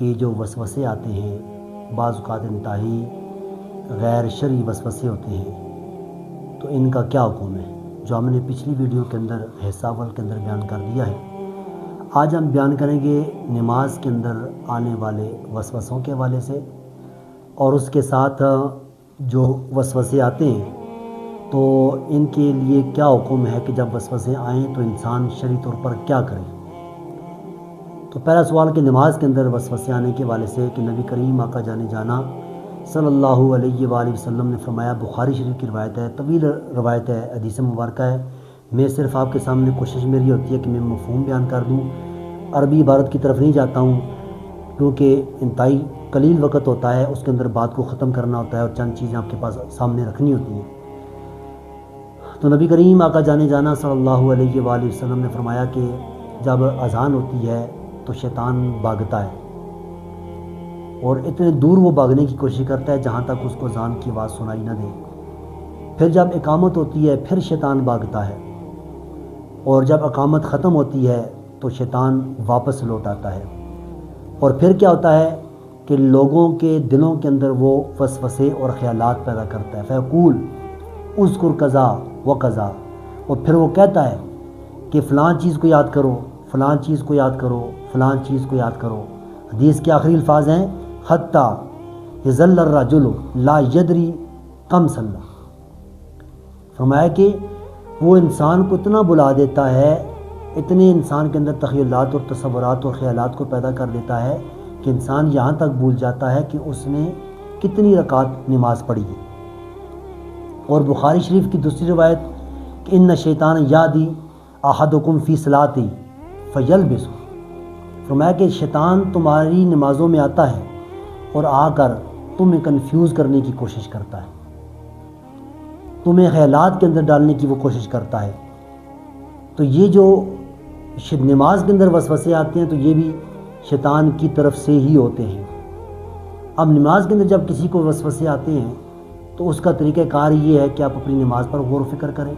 کہ جو وسوسے آتے ہیں بعض اوقات انتہائی غیر شرعی وسوسے ہوتے ہیں، تو ان کا کیا حکم ہے، جو ہم نے پچھلی ویڈیو کے اندر حصہ اول کے اندر بیان کر دیا ہے۔ آج ہم بیان کریں گے نماز کے اندر آنے والے وسوسوں کے حوالے سے، اور اس کے ساتھ جو وسوسے آتے ہیں تو ان کے لیے کیا حکم ہے کہ جب وسوسے آئیں تو انسان شرعی طور پر کیا کرے۔ تو پہلا سوال کہ نماز کے اندر وسوسے آنے کے حوالے سے کہ نبی کریم آقا جانے جانا صلی اللہ علیہ وآلہ وسلم نے فرمایا، بخاری شریف کی روایت ہے، طویل روایت ہے، حدیث مبارکہ ہے، میں صرف آپ کے سامنے کوشش میری ہوتی ہے کہ میں مفہوم بیان کر دوں، عربی عبارت کی طرف نہیں جاتا ہوں کیونکہ انتہائی قلیل وقت ہوتا ہے، اس کے اندر بات کو ختم کرنا ہوتا ہے اور چند چیزیں آپ کے پاس سامنے رکھنی ہوتی ہیں۔ تو نبی کریم آقا جانے جانا صلی اللہ علیہ وآلہ وسلم نے فرمایا کہ جب اذان ہوتی ہے تو شیطان بھاگتا ہے، اور اتنے دور وہ بھاگنے کی کوشش کرتا ہے جہاں تک اس کو اذان کی آواز سنائی نہ دے۔ پھر جب اقامت ہوتی ہے پھر شیطان بھاگتا ہے، اور جب اقامت ختم ہوتی ہے تو شیطان واپس لوٹ آتا ہے، اور پھر کیا ہوتا ہے کہ لوگوں کے دلوں کے اندر وہ وسوسے اور خیالات پیدا کرتا ہے۔ فیقول اذکر قضا و قضا، اور پھر وہ کہتا ہے کہ فلاں چیز کو یاد کرو، فلاں چیز کو یاد کرو، فلاں چیز کو یاد کرو۔ حدیث کے آخری الفاظ ہیں حتی یظل الرجل لا یدری کم صلی، فرمایا کہ وہ انسان کو اتنا بلا دیتا ہے، اتنے انسان کے اندر تخیلات اور تصورات اور خیالات کو پیدا کر دیتا ہے کہ انسان یہاں تک بھول جاتا ہے کہ اس نے کتنی رکعت نماز پڑھی ہے۔ اور بخاری شریف کی دوسری روایت کہ ان شیطان یادی احدکم فی صلاتی فیلبس، فرمایا کہ شیطان تمہاری نمازوں میں آتا ہے اور آ کر تمہیں کنفیوز کرنے کی کوشش کرتا ہے، تمہیں خیالات کے اندر ڈالنے کی وہ کوشش کرتا ہے۔ تو یہ جو نماز کے اندر وسوسے آتے ہیں تو یہ بھی شیطان کی طرف سے ہی ہوتے ہیں۔ اب نماز کے اندر جب کسی کو وسوسے آتے ہیں تو اس کا طریقہ کار یہ ہے کہ آپ اپنی نماز پر غور و فکر کریں،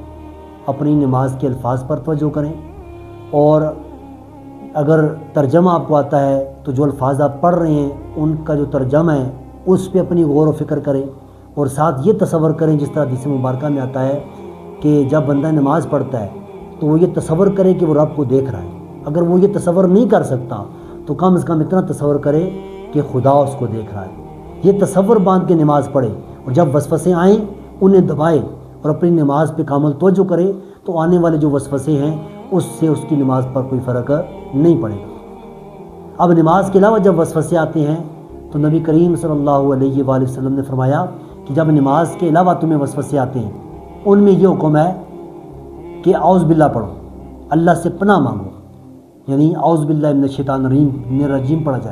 اپنی نماز کے الفاظ پر توجہ کریں، اور اگر ترجمہ آپ کو آتا ہے تو جو الفاظ آپ پڑھ رہے ہیں ان کا جو ترجمہ ہے اس پہ اپنی غور و فکر کریں، اور ساتھ یہ تصور کریں جس طرح حدیث مبارکہ میں آتا ہے کہ جب بندہ نماز پڑھتا ہے تو وہ یہ تصور کرے کہ وہ رب کو دیکھ رہا ہے۔ اگر وہ یہ تصور نہیں کر سکتا تو کم از کم اتنا تصور کرے کہ خدا اس کو دیکھ رہا ہے۔ یہ تصور باندھ کے نماز پڑھے، اور جب وسوسے آئیں انہیں دبائے اور اپنی نماز پہ کامل توجہ کرے تو آنے والے جو وسوسے ہیں اس سے اس کی نماز پر کوئی فرق نہیں پڑے گا۔ اب نماز کے علاوہ جب وسوسے آتے ہیں تو نبی کریم صلی اللہ علیہ وآلہ وسلم نے فرمایا کہ جب نماز کے علاوہ تمہیں وسوسے آتے ہیں ان میں یہ حکم ہے کہ اعوذ باللہ پڑھو، اللہ سے پناہ مانگو، یعنی اعوذ باللہ من الشیطان الرجیم پڑھا جائے۔